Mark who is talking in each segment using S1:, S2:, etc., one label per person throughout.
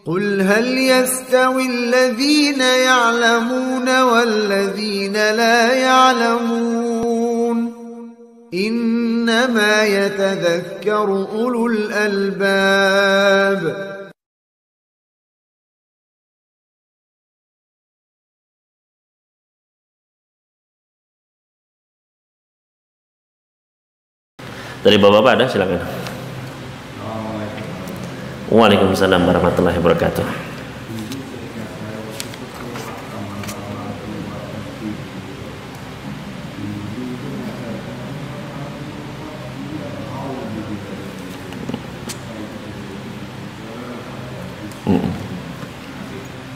S1: قل هل يستوي الذين يعلمون والذين لا يعلمون إنما يتذكر أولو الألباب.
S2: Dari bapak-bapak ada, silakan. Waalaikumsalam warahmatullahi wabarakatuh.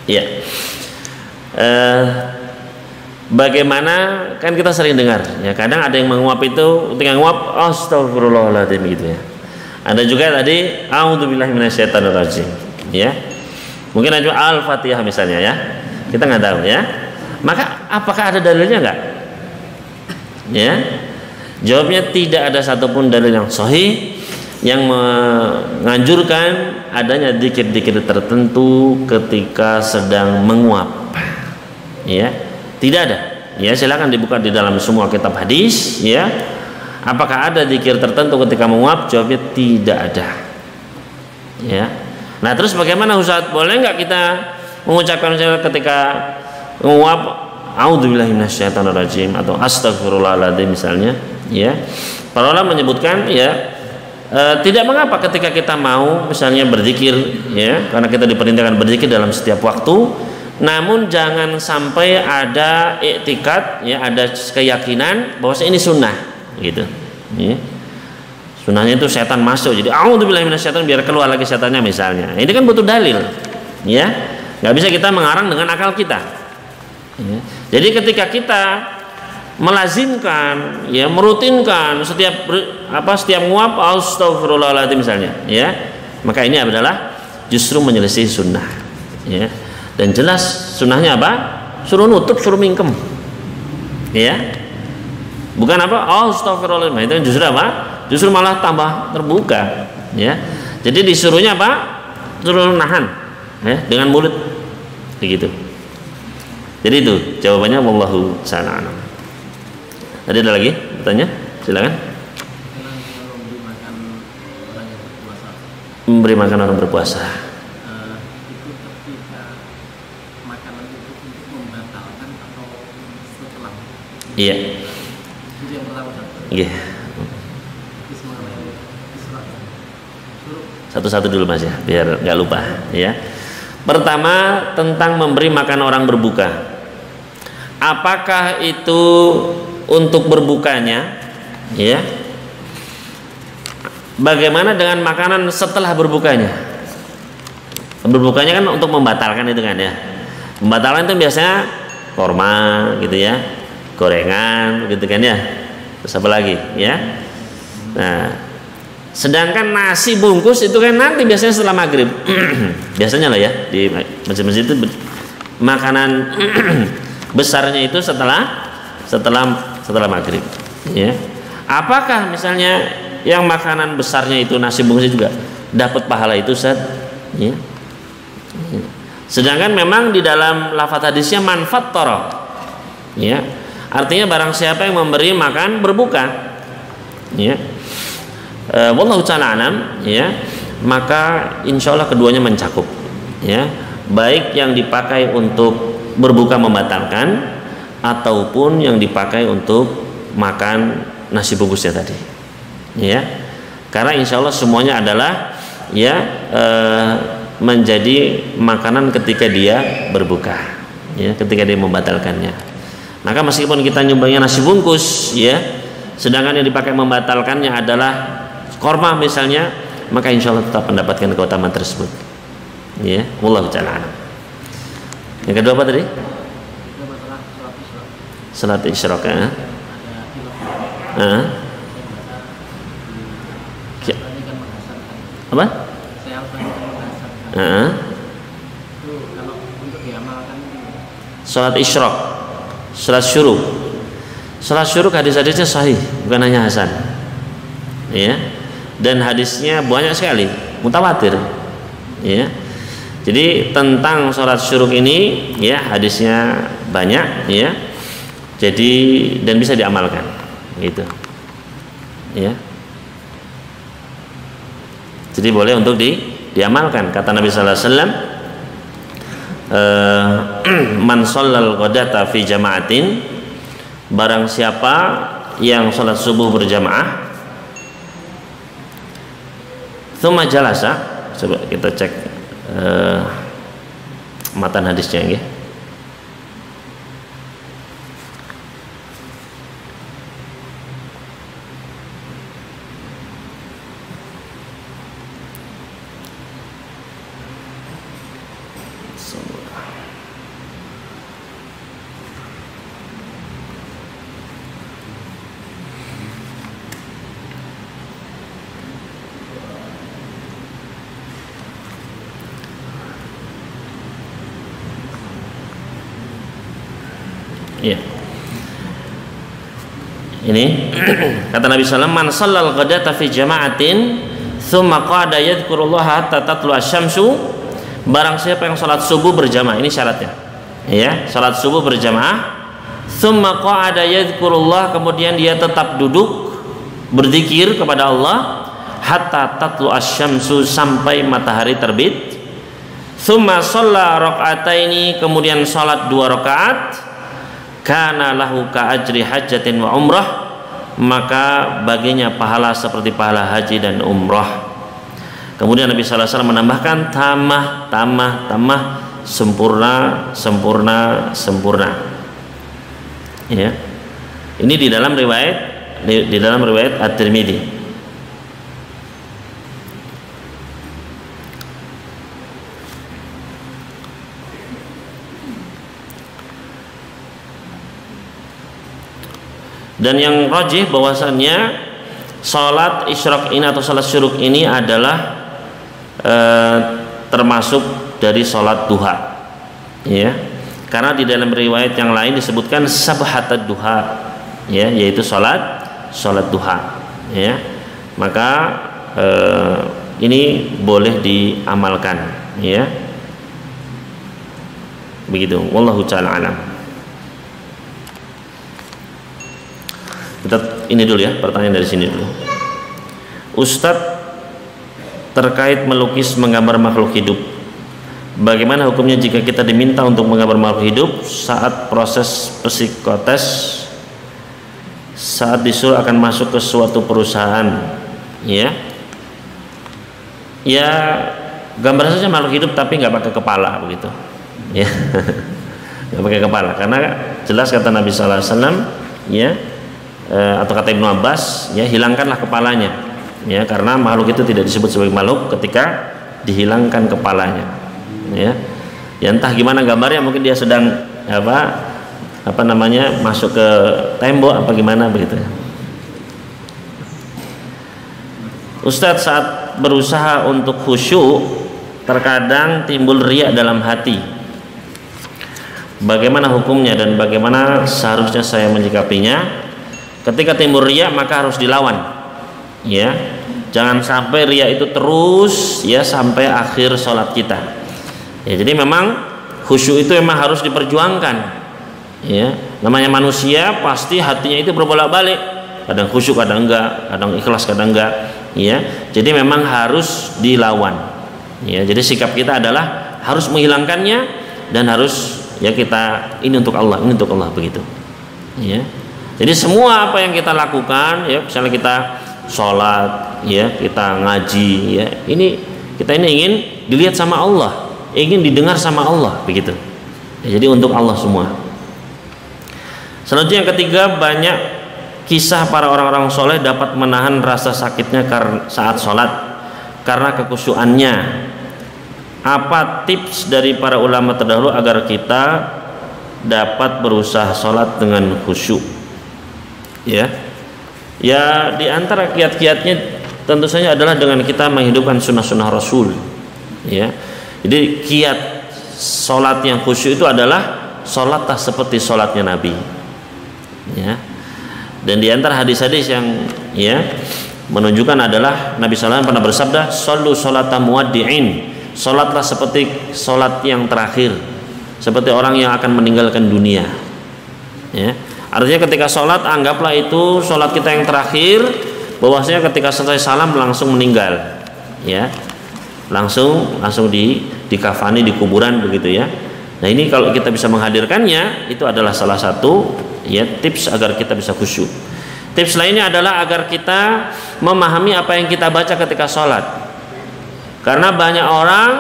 S2: Ya. Bagaimana, kan kita sering dengar ya, kadang ada yang menguap itu ketika menguap astagfirullahaladzim gitu ya. Ada juga tadi a'udzubillahi minasyaitonirrajim ya. Mungkin ada Al-Fatihah misalnya ya. Kita nggak tahu ya. Maka apakah ada dalilnya nggak? Ya. Jawabnya tidak ada satupun dalil yang sahih yang menganjurkan adanya dzikir-dzikir tertentu ketika sedang menguap. Ya. Tidak ada. Ya, silakan dibuka di dalam semua kitab hadis ya. Apakah ada zikir tertentu ketika menguap? Jawabnya tidak ada. Ya. Nah, terus bagaimana Ustaz? Boleh nggak kita mengucapkan ketika menguap a'udzubillahi minasyaitonirrajim atau astagfirullahaladzim misalnya, ya. Para ulama menyebutkan ya, tidak mengapa ketika kita mau misalnya berzikir ya, karena kita diperintahkan berzikir dalam setiap waktu. Namun jangan sampai ada i'tikad ya, ada keyakinan bahwa ini sunnah gitu ya. Sunnahnya itu setan masuk, jadi a'udzubillahi minasyaitonir biar keluar lagi setannya misalnya. Ini kan butuh dalil ya, nggak bisa kita mengarang dengan akal kita ya. Jadi ketika kita melazimkan ya, merutinkan setiap nguap astagfirullahaladzim misalnya ya, maka ini adalah justru menyelisih sunnah ya. Dan jelas sunnahnya apa? Suruh nutup, suruh mingkem ya, bukan apa astagfirullahaladzim. Itu justru apa? Justru malah tambah terbuka ya. Jadi disuruhnya apa? Suruh nahan ya, dengan mulut begitu. Jadi itu jawabannya, wallahu ta'ala a'lam. Tadi ada lagi bertanya? Silakan. Memberi makan orang berpuasa. Iya. Iya. Satu-satu dulu Mas ya, biar nggak lupa ya. Pertama tentang memberi makan orang berbuka. Apakah itu untuk berbukanya? Ya. Bagaimana dengan makanan setelah berbukanya? Berbukanya kan untuk membatalkan itu kan ya. Membatalkan itu biasanya korma gitu ya, gorengan gitu kan ya. Terus apa lagi ya? Nah, sedangkan nasi bungkus itu kan nanti biasanya setelah maghrib. Biasanya lah ya, di masjid-masjid itu makanan besarnya itu setelah maghrib ya. Apakah misalnya yang makanan besarnya itu nasi bungkus juga dapat pahala itu Ustaz ya? Sedangkan memang di dalam lafaz hadisnya manfaat toro ya, artinya barang siapa yang memberi makan berbuka ya, wallahu ta'ala alam ya, maka insya Allah keduanya mencakup ya, baik yang dipakai untuk berbuka membatalkan ataupun yang dipakai untuk makan nasi bungkusnya tadi ya, karena insya Allah semuanya adalah ya menjadi makanan ketika dia berbuka ya, ketika dia membatalkannya. Maka meskipun kita nyumbangnya nasi bungkus ya, sedangkan yang dipakai membatalkannya adalah korma misalnya, maka insya Allah tetap mendapatkan keutamaan tersebut ya, wallahu ta'ala a'lam. Yang kedua apa tadi? Salat isyraq ya. Apa? Salat isyraq, salat syuruk. Salat syuruk hadis-hadisnya sahih, bukan hanya hasan ya, dan hadisnya banyak sekali, mutawatir ya. Jadi tentang sholat syuruk ini ya hadisnya banyak ya. Jadi dan bisa diamalkan gitu. Ya. Jadi boleh untuk diamalkan. Kata Nabi sallallahu alaihi wasallam, man shallal ghadata fi jama'atin, barang siapa yang sholat subuh berjamaah, tsumma jalasa, coba kita cek matan hadisnya nggih. Ya. Ini kata Nabi sallallahu alaihi wasallam, man shallal ghadata fi jama'atin tsumma qa'ada yadhkurullaha hatta tatlu asy-syamsu, barang siapa yang salat subuh berjamaah, ini syaratnya. Ya, salat subuh berjamaah, tsumma qa'ada yadhkurullah, kemudian dia tetap duduk berzikir kepada Allah hatta tatlu asy-syamsu, sampai matahari terbit. Tsumma shalla raka'ataini, kemudian salat 2 rakaat, kana lahu ka ajri hajjatin wa umrah, maka baginya pahala seperti pahala haji dan umrah. Kemudian Nabi sallallahu alaihi wasallam menambahkan tamah, sempurna. Ya. Ini di dalam riwayat At-Tirmidzi. Dan yang rajih bahwasannya salat isyraq ini atau salat syuruk ini adalah termasuk dari salat duha, ya, karena di dalam riwayat yang lain disebutkan sabhatad duha, ya, yaitu salat duha, ya, maka ini boleh diamalkan, ya, begitu. Wallahu ta'ala alam. Kita ini dulu ya, pertanyaan dari sini dulu. Ustadz, terkait melukis menggambar makhluk hidup, bagaimana hukumnya jika kita diminta untuk menggambar makhluk hidup saat proses psikotes, saat disuruh akan masuk ke suatu perusahaan, ya gambar saja makhluk hidup tapi nggak pakai kepala, begitu, ya. Nggak pakai kepala, karena jelas kata Nabi sallallahu alaihi wasallam, ya, atau kata Ibnu Abbas, ya, hilangkanlah kepalanya, ya, karena makhluk itu tidak disebut sebagai makhluk ketika dihilangkan kepalanya, ya. Ya entah gimana gambarnya, mungkin dia sedang apa namanya masuk ke tembok apa gimana, begitu. Ustadz, saat berusaha untuk khusyuk terkadang timbul riya dalam hati, bagaimana hukumnya dan bagaimana seharusnya saya menyikapinya? Ketika timbul riya maka harus dilawan, ya, jangan sampai riya itu terus, ya, sampai akhir sholat kita, ya. Jadi memang khusyuk itu memang harus diperjuangkan, ya, namanya manusia pasti hatinya itu berbolak-balik, kadang khusyuk kadang enggak, kadang ikhlas kadang enggak, ya. Jadi memang harus dilawan, ya. Jadi sikap kita adalah harus menghilangkannya dan harus, ya, kita ini untuk Allah begitu, ya. Jadi semua apa yang kita lakukan, ya, misalnya kita sholat, ya, kita ngaji, ya, kita ini ingin dilihat sama Allah, ingin didengar sama Allah, begitu, ya, jadi untuk Allah semua. Selanjutnya yang ketiga, banyak kisah para orang-orang soleh dapat menahan rasa sakitnya saat sholat karena kekhusyuannya. Apa tips dari para ulama terdahulu agar kita dapat berusaha sholat dengan khusyuk? Ya, di antara kiat-kiatnya tentu saja adalah dengan kita menghidupkan sunnah-sunnah Rasul, ya. Jadi kiat sholat yang khusyuk itu adalah sholat tak seperti sholatnya Nabi, ya. Dan di antara hadis-hadis yang, ya, menunjukkan adalah Nabi SAW pernah bersabda, "Shallu sholata muwaddi'in," sholatlah seperti sholat yang terakhir, seperti orang yang akan meninggalkan dunia. Ya. Artinya ketika sholat anggaplah itu sholat kita yang terakhir, bahwasanya ketika selesai salam langsung meninggal, ya, langsung dikafani di kuburan begitu ya. Nah ini kalau kita bisa menghadirkannya, itu adalah salah satu ya tips agar kita bisa khusyuk. Tips lainnya adalah agar kita memahami apa yang kita baca ketika sholat, karena banyak orang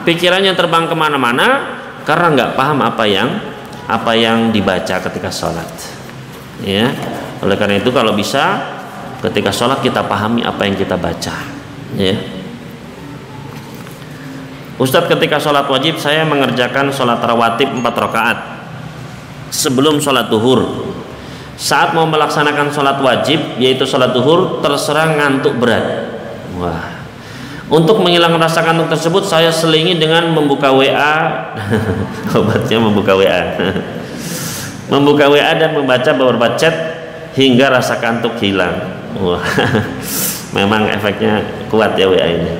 S2: pikirannya terbang kemana-mana karena nggak paham apa yang dibaca ketika sholat. Ya, oleh karena itu kalau bisa ketika sholat kita pahami apa yang kita baca. Ya. Ustadz, ketika sholat wajib saya mengerjakan sholat rawatib 4 rakaat sebelum sholat duhur. Saat mau melaksanakan sholat wajib yaitu sholat duhur terserang ngantuk berat. Wah. Untuk menghilangkan rasa kantuk tersebut saya selingi dengan membuka WA. Obatnya membuka WA. Membuka WA dan membaca beberapa chat hingga rasa kantuk hilang. Wah. Memang efeknya kuat ya WA ini.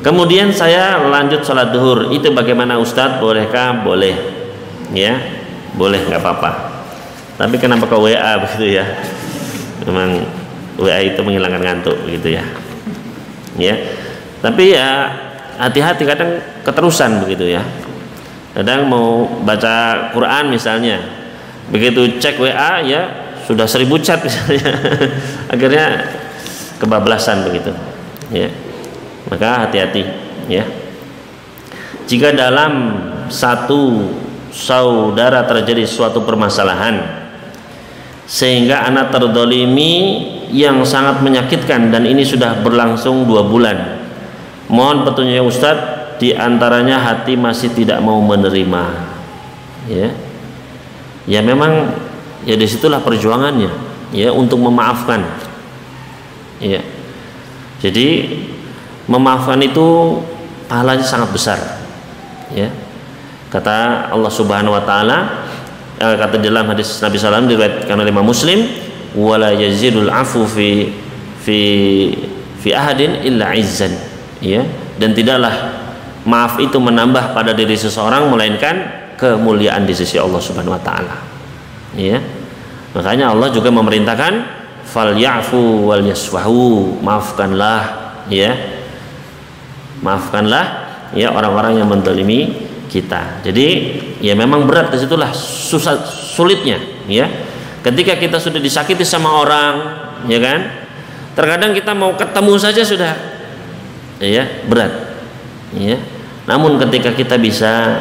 S2: Kemudian saya lanjut sholat duhur. Itu bagaimana Ustadz? Bolehkah? Boleh. Ya, boleh, nggak apa-apa. Tapi kenapa ke WA begitu ya? Memang WA itu menghilangkan ngantuk begitu ya. Ya, tapi ya hati-hati, kadang keterusan begitu ya. Kadang mau baca Quran misalnya, begitu cek WA ya sudah 1000 chat misalnya. Akhirnya kebablasan begitu ya. Maka hati-hati ya. Jika dalam satu saudara terjadi suatu permasalahan sehingga anak terdolimi yang sangat menyakitkan dan ini sudah berlangsung 2 bulan, mohon petunjuknya Ustadz. Di antaranya hati masih tidak mau menerima. Ya memang ya disitulah perjuangannya ya untuk memaafkan. Ya, jadi memaafkan itu pahalanya sangat besar. Ya, kata Allah Subhanahu Wa Taala, kata dalam hadis Nabi SAW diriwayatkan oleh Imam Muslim, wala yazidul afu fi ahadin illa izzan. Ya, dan tidaklah maaf itu menambah pada diri seseorang melainkan kemuliaan di sisi Allah Subhanahu Wa Taala. Ya, makanya Allah juga memerintahkan falyafu wal yasfahu, maafkanlah ya, maafkanlah ya orang-orang yang menzalimi kita. Jadi ya memang berat, disitulah susah sulitnya ya. Ketika kita sudah disakiti sama orang, ya kan, terkadang kita mau ketemu saja sudah ya berat ya. Namun ketika kita bisa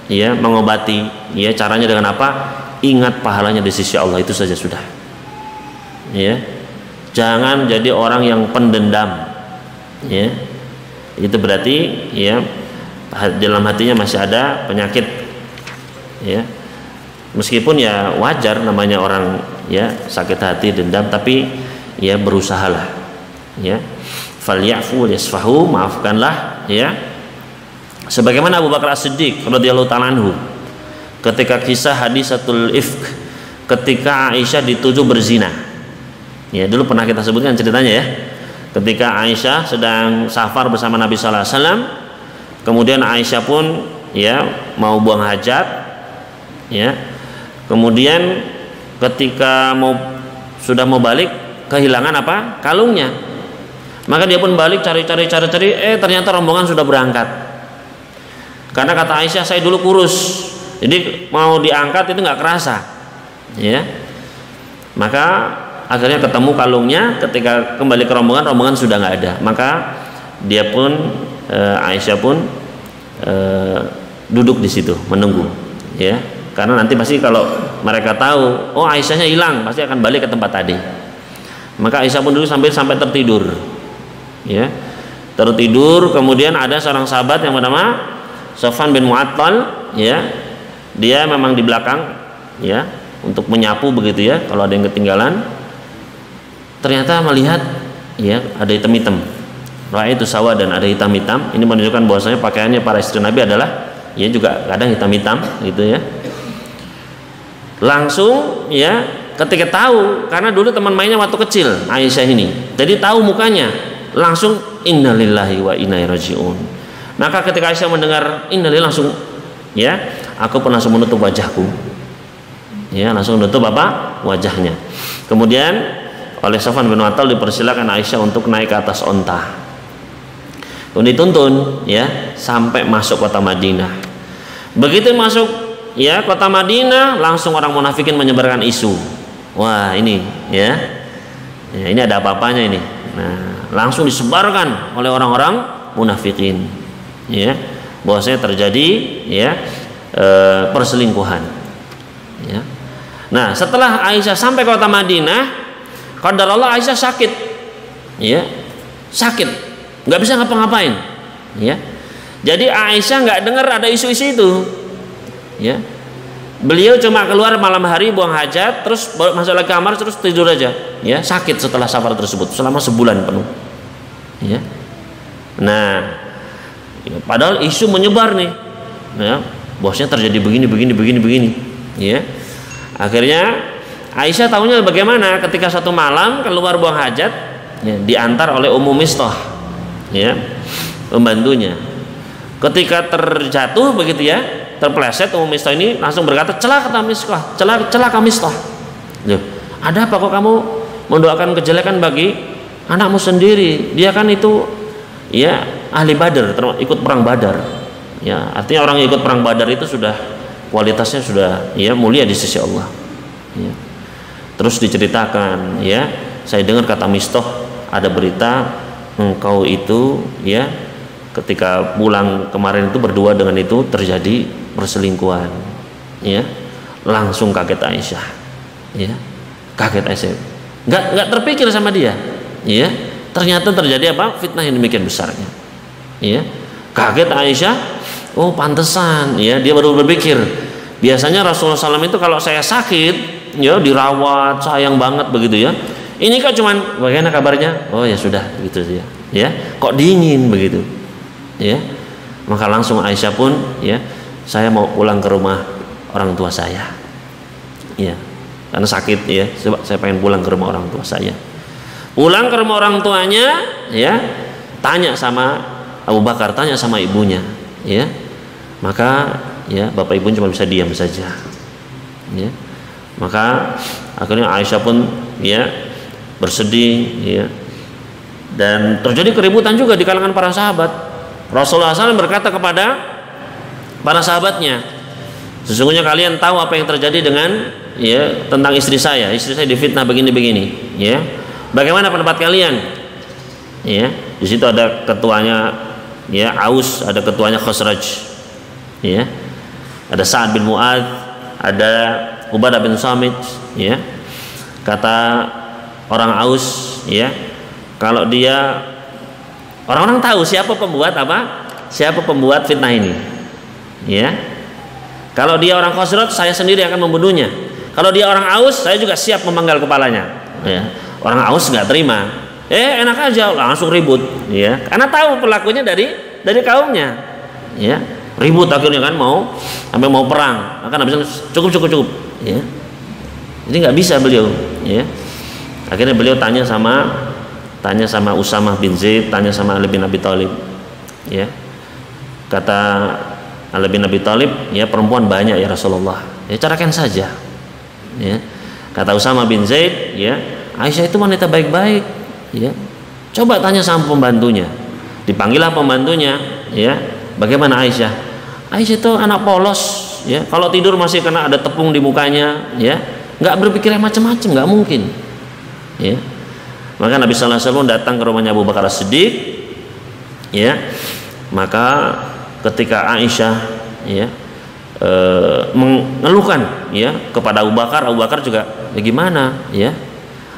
S2: ya mengobati ya, caranya dengan apa? Ingat pahalanya di sisi Allah, itu saja sudah. Ya. Jangan jadi orang yang pendendam. Ya. Itu berarti ya dalam hatinya masih ada penyakit. Ya. Meskipun ya wajar namanya orang ya sakit hati, dendam, tapi ya berusahalah. Ya. Falyafu yasfahu, maafkanlah ya. Sebagaimana Abu Bakar As-Siddiq radhiyallahu ta'ala anhu ketika kisah hadisatul ifk, ketika Aisyah dituduh berzina. Ya, dulu pernah kita sebutkan ceritanya ya. Ketika Aisyah sedang safar bersama Nabi sallallahu alaihi wasallam, kemudian Aisyah pun ya mau buang hajat ya. Kemudian ketika sudah mau balik, kehilangan apa? Kalungnya. Maka dia pun balik cari, ternyata rombongan sudah berangkat. Karena kata Aisyah, saya dulu kurus, jadi mau diangkat itu nggak kerasa, ya. Maka akhirnya ketemu kalungnya. Ketika kembali ke rombongan sudah nggak ada. Maka dia pun Aisyah pun duduk di situ menunggu, ya. Karena nanti pasti kalau mereka tahu, oh Aisyahnya hilang, pasti akan balik ke tempat tadi. Maka Aisyah pun duduk sampai tertidur, ya. Tertidur. Kemudian ada seorang sahabat yang bernama Sofwan bin Mu'attal, ya, dia memang di belakang, ya, untuk menyapu begitu ya, kalau ada yang ketinggalan. Ternyata melihat, ya, ada hitam-hitam. Itu sawah dan ada hitam-hitam. Ini menunjukkan bahwasanya pakaiannya para istri Nabi adalah, ya, juga kadang hitam-hitam, gitu ya. Langsung, ya, ketika tahu, karena dulu teman mainnya waktu kecil Aisyah ini, jadi tahu mukanya. langsung innalillahi wa inna ilaihi rajiun. Maka ketika Aisyah mendengar innalillahi langsung ya, aku pun langsung menutup wajahku. Ya, langsung menutup apa? Wajahnya. Kemudian oleh Sofwan bin Mu'attal dipersilakan Aisyah untuk naik ke atas onta. Kemudian dituntun ya sampai masuk kota Madinah. Begitu masuk ya kota Madinah, langsung orang munafikin menyebarkan isu. Wah, ini ya. Ya, ini ada apa-apanya ini. Nah, langsung disebarkan oleh orang-orang munafikin ya, bahwasanya terjadi ya perselingkuhan ya. Nah, setelah Aisyah sampai ke kota Madinah, qadarullah Aisyah sakit ya, sakit, nggak bisa ngapa-ngapain ya. Jadi Aisyah nggak dengar ada isu-isu itu ya. Beliau cuma keluar malam hari buang hajat, terus masuk lagi kamar, terus tidur aja ya. Sakit setelah safar tersebut selama sebulan penuh ya. Nah ya, padahal isu menyebar nih ya, bosnya terjadi begini ya. Akhirnya Aisyah tahunya bagaimana ketika satu malam keluar buang hajat ya, diantar oleh Ummu Mistah ya, pembantunya. Ketika terjatuh begitu ya, terpleset, Ummu Mistah ini langsung berkata, celaka Mistah, celaka Mistah. Loh, ada apa kok kamu mendoakan kejelekan bagi anakmu sendiri? Dia kan itu ya ahli Badar, ikut perang Badar ya. Artinya orang yang ikut perang Badar itu sudah kualitasnya sudah ya mulia di sisi Allah ya. Terus diceritakan ya, saya dengar kata Mistah, ada berita engkau itu ya ketika pulang kemarin itu berdua dengan itu terjadi perselingkuhan ya. Langsung kaget Aisyah ya, kaget Aisyah, nggak terpikir sama dia ya, ternyata terjadi apa, fitnah yang demikian besarnya ya. Kaget Aisyah, oh pantesan ya, dia baru berpikir biasanya Rasulullah SAW itu kalau saya sakit ya dirawat sayang banget begitu ya, ini kan cuman bagaimana kabarnya, oh ya sudah gitu ya, kok dingin begitu ya. Maka langsung Aisyah pun ya, saya mau pulang ke rumah orang tua saya ya, karena sakit ya, saya pengen pulang ke rumah orang tua saya. Pulang ke rumah orang tuanya ya, tanya sama Abu Bakar, tanya sama ibunya ya. Maka ya bapak ibu cuma bisa diam saja ya. Maka akhirnya Aisyah pun ya bersedih ya, dan terjadi keributan juga di kalangan para sahabat. Rasulullah SAW berkata kepada para sahabatnya, sesungguhnya kalian tahu apa yang terjadi dengan ya tentang istri saya difitnah begini ya, bagaimana pendapat kalian ya. Di situ ada ketuanya ya Aus, ada ketuanya Khosraj ya, ada Sa'ad bin Mu'adz, ada Ubadah bin Samit ya. Kata orang Aus ya, kalau dia, orang-orang tahu siapa pembuat fitnah ini ya. Kalau dia orang Khosraj, saya sendiri akan membunuhnya. Kalau dia orang Aus, saya juga siap memenggal kepalanya ya. Orang Aus nggak terima, enak aja langsung ribut ya, karena tahu pelakunya dari kaumnya ya. Ribut akhirnya kan sampai mau perang, maka Nabi cukup ya. Jadi nggak bisa beliau ya. Akhirnya beliau tanya sama Usamah bin Zaid, tanya sama Ali bin Abi Thalib ya. Kata Ali bin Abi Thalib, ya perempuan banyak ya Rasulullah, ya carakan saja ya. Kata Usamah bin Zaid, ya Aisyah itu wanita baik-baik ya, coba tanya sama pembantunya. Dipanggillah pembantunya ya, bagaimana Aisyah? Aisyah itu anak polos ya, kalau tidur masih kena ada tepung di mukanya ya, nggak berpikir macam-macam, nggak mungkin ya. Maka Nabi sallallahu alaihi wasallam datang ke rumahnya Abu Bakar As-Siddiq ya. Maka ketika Aisyah ya mengeluhkan ya kepada Abu Bakar juga bagaimana ya,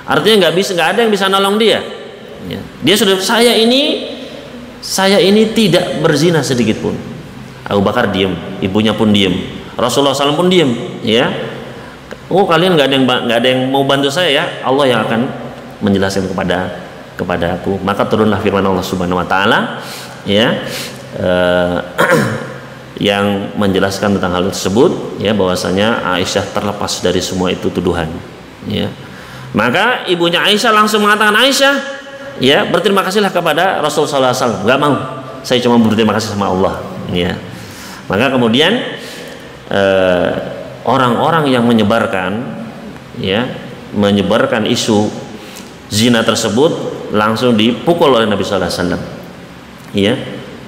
S2: artinya nggak ada yang bisa nolong dia ya. Dia sudah, saya ini tidak berzina sedikit pun. Abu Bakar diam, ibunya pun diam, Rasulullah SAW pun diam ya. Oh kalian nggak ada yang mau bantu saya ya, Allah yang akan menjelaskan kepada aku. Maka turunlah firman Allah Subhanahu Wa Taala ya, yang menjelaskan tentang hal tersebut ya, bahwasanya Aisyah terlepas dari semua itu tuduhan ya. Maka ibunya Aisyah langsung mengatakan, Aisyah ya berterima kasihlah kepada Rasul sallallahu alaihi wasallam. Enggak mau. Saya cuma berterima kasih sama Allah, ya. Maka kemudian orang-orang yang menyebarkan isu zina tersebut langsung dipukul oleh Nabi sallallahu alaihi wasallam. Ya,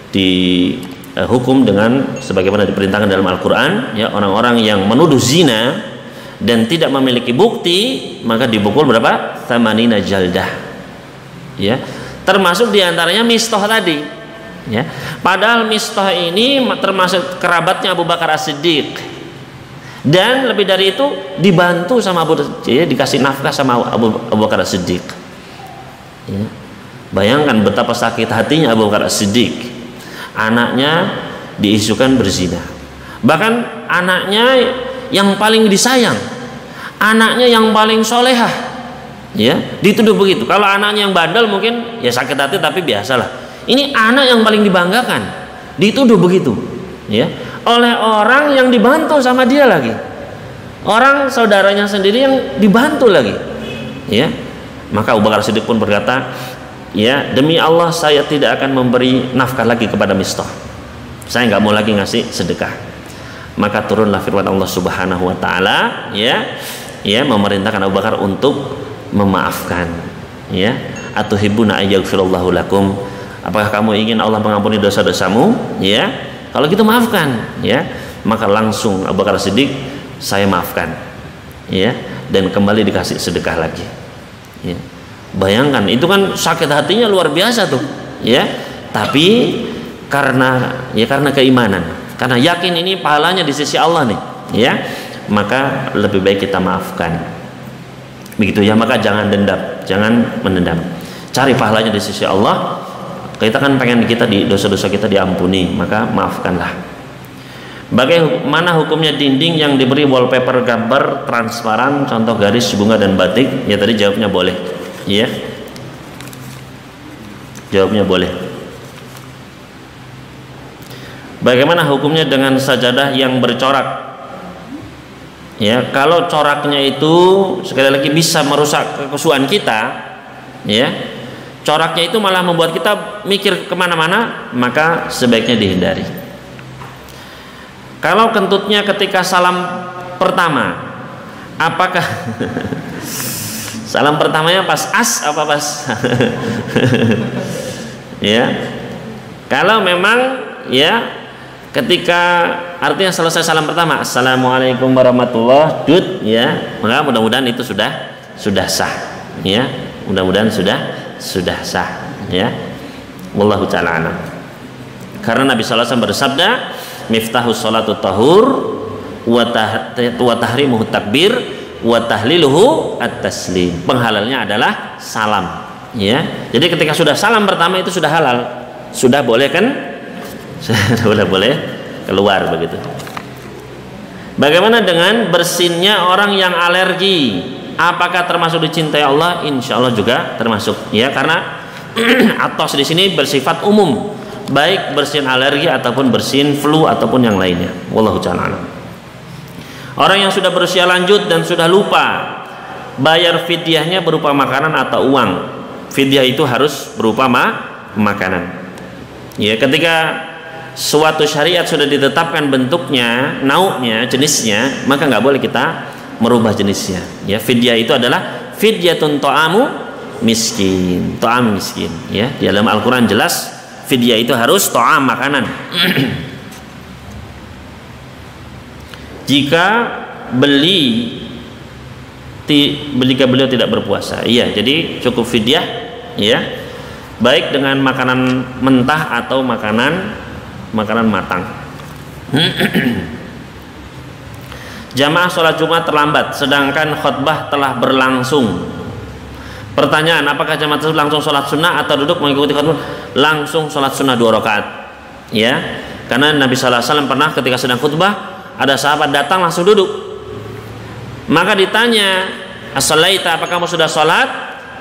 S2: dihukum dengan sebagaimana diperintahkan dalam Al-Qur'an, ya, orang-orang yang menuduh zina dan tidak memiliki bukti maka dipukul berapa? 80 jaldah. Ya. Termasuk diantaranya Mistah tadi. Ya. Padahal Mistah ini termasuk kerabatnya Abu Bakar As-Siddiq. Dan lebih dari itu dibantu sama dikasih nafkah sama Abu Bakar As-Siddiq. Ya. Bayangkan betapa sakit hatinya Abu Bakar As-Siddiq. Anaknya diisukan berzina. Bahkan anaknya yang paling disayang, anaknya yang paling solehah, ya, dituduh begitu. Kalau anaknya yang bandel mungkin ya sakit hati, tapi biasalah. Ini anak yang paling dibanggakan dituduh begitu, ya, oleh orang yang dibantu sama dia lagi, orang saudaranya sendiri yang dibantu lagi, ya. Maka Abu Bakar Siddiq pun berkata, ya, demi Allah saya tidak akan memberi nafkah lagi kepada Mistah, saya nggak mau lagi ngasih sedekah. Maka turunlah firman Allah Subhanahu wa taala, ya, memerintahkan Abu Bakar untuk memaafkan, ya. Atuhibbuna ayyaghfirallahu lakum, apakah kamu ingin Allah mengampuni dosa-dosamu? Ya, kalau gitu maafkan, ya. Maka langsung Abu Bakar Siddiq, saya maafkan, ya, dan kembali dikasih sedekah lagi, ya. Bayangkan, itu kan sakit hatinya luar biasa tuh, ya. Tapi karena keimanan, karena yakin ini pahalanya di sisi Allah nih, ya, maka lebih baik kita maafkan. Begitu, ya. Maka jangan dendam, jangan menendam. Cari pahalanya di sisi Allah. Kita kan pengen dosa-dosa kita diampuni, maka maafkanlah. Bagaimana hukumnya dinding yang diberi wallpaper gambar transparan, contoh garis, bunga dan batik? Ya, tadi jawabnya boleh. Ya, jawabnya boleh. Bagaimana hukumnya dengan sajadah yang bercorak? Ya, kalau coraknya itu sekali lagi bisa merusak kekhusyuan kita, ya, coraknya itu malah membuat kita mikir kemana-mana, maka sebaiknya dihindari. Kalau kentutnya ketika salam pertama, apakah salam pertamanya pas as apa pas ya, kalau memang, ya, ketika artinya selesai salam pertama, assalamualaikum warahmatullahi wabarakatuh, ya, maka mudah-mudahan itu sudah sah, ya, mudah-mudahan sudah sah, ya. Wallahu ta'ala alam. Karena Nabi sallallahu alaihi wasallam bersabda, miftahus sholatu tahur wa tahrimuhu takbir wa tahliluhu at-taslim. Penghalalnya adalah salam, ya. Jadi ketika sudah salam pertama itu sudah halal, sudah boleh kan? Sudah boleh keluar begitu. Bagaimana dengan bersinnya orang yang alergi? Apakah termasuk dicintai Allah? Insya Allah juga termasuk, ya, karena atos di sini bersifat umum, baik bersin alergi ataupun bersin flu ataupun yang lainnya. Wallahu ta'ala. Orang yang sudah berusia lanjut dan sudah lupa, bayar fidyahnya berupa makanan atau uang. Fidyah itu harus berupa makanan. Ya, ketika suatu syariat sudah ditetapkan bentuknya, nau'nya, jenisnya, maka nggak boleh kita merubah jenisnya. Ya, fidyah itu adalah fidyatun ta'amu miskin, ta'am miskin. Ya, di dalam Al-Quran jelas fidyah itu harus ta'am, makanan. Jika beliau tidak berpuasa, iya, jadi cukup fidyah, ya, baik dengan makanan mentah atau makanan matang. Jamaah sholat Jumat terlambat sedangkan khutbah telah berlangsung. Pertanyaan, apakah jamaah tersebut langsung sholat sunnah atau duduk mengikuti khutbah? Langsung sholat sunnah 2 rakaat, ya, karena Nabi sallallahu alaihi wasallam pernah ketika sedang khutbah ada sahabat datang langsung duduk, maka ditanya, as-shalaita, apakah kamu sudah sholat?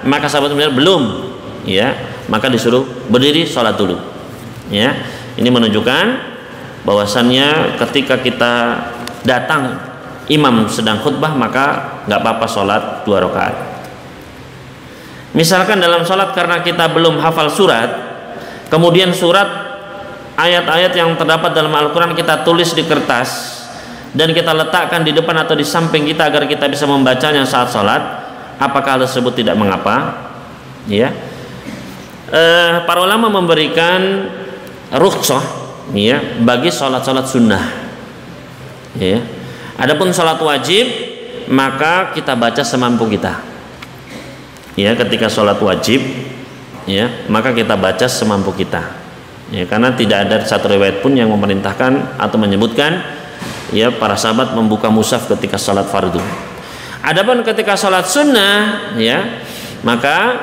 S2: Maka sahabat menjawab belum, ya, maka disuruh berdiri sholat dulu, ya. Ini menunjukkan bahwasannya ketika kita datang imam sedang khutbah maka nggak apa-apa sholat 2 rakaat. Misalkan dalam sholat karena kita belum hafal surat, kemudian surat ayat-ayat yang terdapat dalam Al-Quran kita tulis di kertas dan kita letakkan di depan atau di samping kita agar kita bisa membacanya saat sholat, apakah hal tersebut tidak mengapa? Ya, para ulama memberikan rukhsah, ya, bagi sholat-sholat sunnah. Ya, adapun sholat wajib maka kita baca semampu kita. Ya, ketika sholat wajib, ya, maka kita baca semampu kita. Ya, karena tidak ada satu riwayat pun yang memerintahkan atau menyebutkan, ya, para sahabat membuka mushaf ketika sholat fardu. Adapun ketika sholat sunnah, ya, maka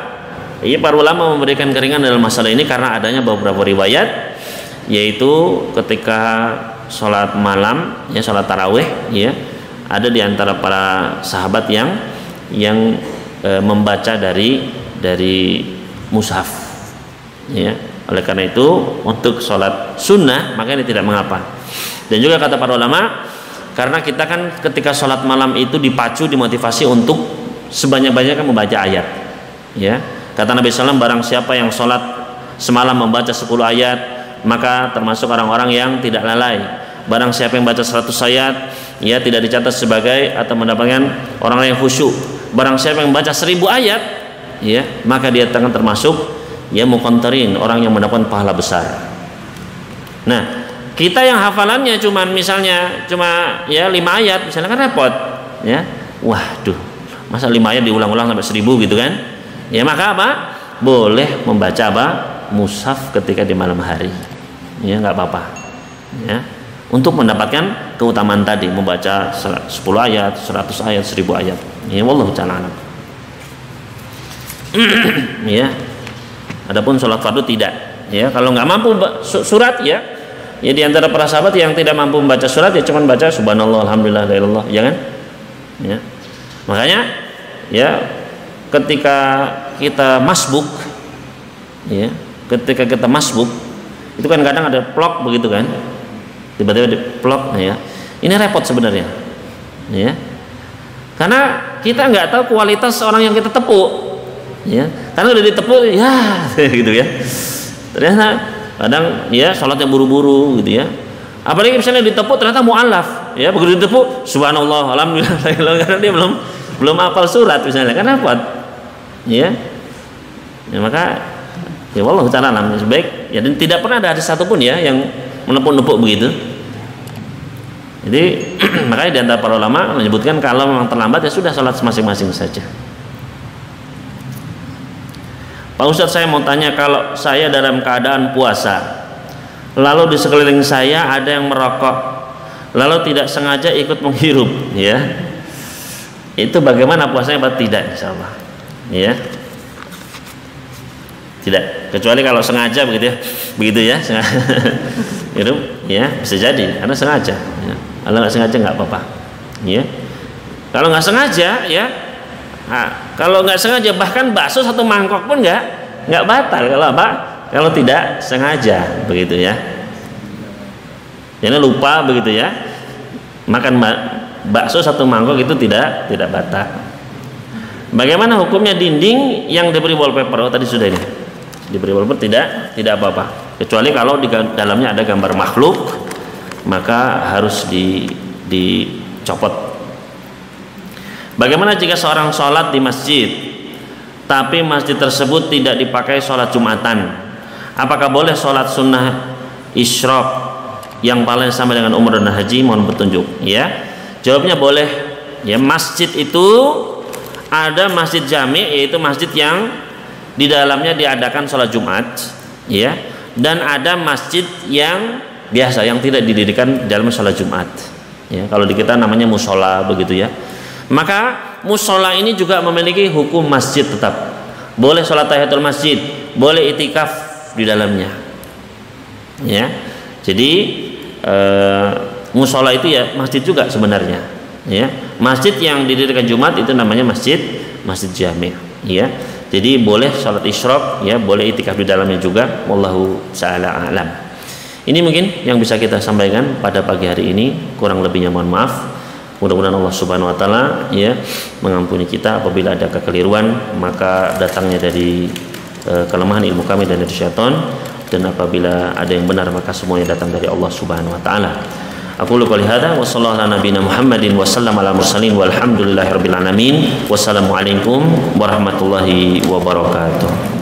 S2: ya, para ulama memberikan keringan dalam masalah ini karena adanya beberapa riwayat, yaitu ketika sholat malam, ya, sholat tarawih, ya, ada di antara para sahabat yang membaca dari mushaf. Ya, oleh karena itu untuk sholat sunnah maka ini tidak mengapa. Dan juga kata para ulama, karena kita kan ketika sholat malam itu dipacu, dimotivasi untuk sebanyak-banyaknya membaca ayat. Ya, kata Nabi SAW, barang siapa yang sholat semalam membaca 10 ayat maka termasuk orang-orang yang tidak lalai. Barang siapa yang baca 100 ayat, ya, tidak dicatat sebagai atau mendapatkan orang yang khusyuk. Barang siapa yang baca 1000 ayat, ya, maka dia akan termasuk, ya, muqantarin, orang yang mendapatkan pahala besar. Nah, kita yang hafalannya misalnya cuma ya 5 ayat, misalnya, kan repot, ya. Waduh, masa 5 ayat diulang-ulang sampai 1000 gitu kan? Ya, maka apa? Boleh membaca apa? Mushaf ketika di malam hari. Ya, nggak apa-apa. Ya. Untuk mendapatkan keutamaan tadi, membaca 10 ayat, 100 ayat, 1000 ayat. Ya, wallahu ta'ala alam. Ya. Adapun sholat fardu tidak. Ya, kalau nggak mampu surat, ya, ya, di antara para sahabat yang tidak mampu membaca surat, ya cuman baca subhanallah, alhamdulillah, la ilallah, ya kan? Ya. Makanya, ya, ketika kita masbuk, ya, ketika kita masbuk, itu kan kadang ada plok begitu kan? Tiba-tiba di plok, ya. Ini repot sebenarnya. Ya. Karena kita nggak tahu kualitas orang yang kita tepuk. Ya. Karena udah ditepuk, ya, gitu ya. Ternyata kadang, ya, sholatnya buru-buru gitu ya. Apalagi misalnya ditepuk ternyata mu'allaf, ya, begitu ditepuk subhanallah, alhamdulillah, karena dia belum hafal surat misalnya, kan repot. Ya. Ya, maka ya wallahu ta'ala alam, sebaik, ya, dan tidak pernah ada satupun, ya, yang menepuk-nepuk begitu. Jadi makanya di antara para ulama menyebutkan kalau memang terlambat, ya sudah, sholat masing-masing saja. Pak Ustadz, saya mau tanya, kalau saya dalam keadaan puasa, lalu di sekeliling saya ada yang merokok, lalu tidak sengaja ikut menghirup, ya, itu bagaimana puasanya? Apa tidak? Insyaallah, ya, tidak, kecuali kalau sengaja begitu ya, hirup, ya, bisa jadi karena sengaja, ya. Kalau nggak sengaja nggak apa-apa, ya. Kalau nggak sengaja, ya, kalau nggak sengaja, bahkan bakso 1 mangkok pun nggak batal kalau apa? Kalau tidak sengaja, begitu ya. Jangan lupa begitu ya. Makan bakso 1 mangkok itu tidak batal. Bagaimana hukumnya dinding yang diberi wallpaper? Oh, tadi sudah ini. Diberi wallpaper tidak apa-apa. Kecuali kalau di dalamnya ada gambar makhluk, maka harus dicopot. Bagaimana jika seorang sholat di masjid, tapi masjid tersebut tidak dipakai sholat Jumatan? Apakah boleh sholat sunnah isyraq yang paling sama dengan umrah dan haji? Mohon petunjuk. Ya, jawabnya boleh. Ya, masjid itu ada masjid jami, yaitu masjid yang di dalamnya diadakan sholat Jumat, ya, dan ada masjid yang biasa yang tidak didirikan dalam sholat Jumat. Ya, kalau di kita namanya musola begitu ya. Maka musola ini juga memiliki hukum masjid tetap. Boleh sholat tahiyatul masjid, boleh itikaf di dalamnya. Ya, jadi musola itu ya masjid juga sebenarnya. Ya, masjid yang didirikan Jumat itu namanya masjid jami. Ya, jadi boleh sholat isyraq, ya, boleh itikaf di dalamnya juga. Wallahu ta'ala a'lam. Ini mungkin yang bisa kita sampaikan pada pagi hari ini. Kurang lebihnya mohon maaf. Mudah-mudahan Allah Subhanahu wa taala ya mengampuni kita apabila ada kekeliruan, maka datangnya dari kelemahan ilmu kami dan dari syaitan, dan apabila ada yang benar maka semuanya datang dari Allah Subhanahu wa taala. Aku qouli hadza wa sallallahu ala nabiyina Muhammadin wa sallam ala mursalin walhamdulillahirabbil alamin. Wassalamualaikum warahmatullahi wabarakatuh.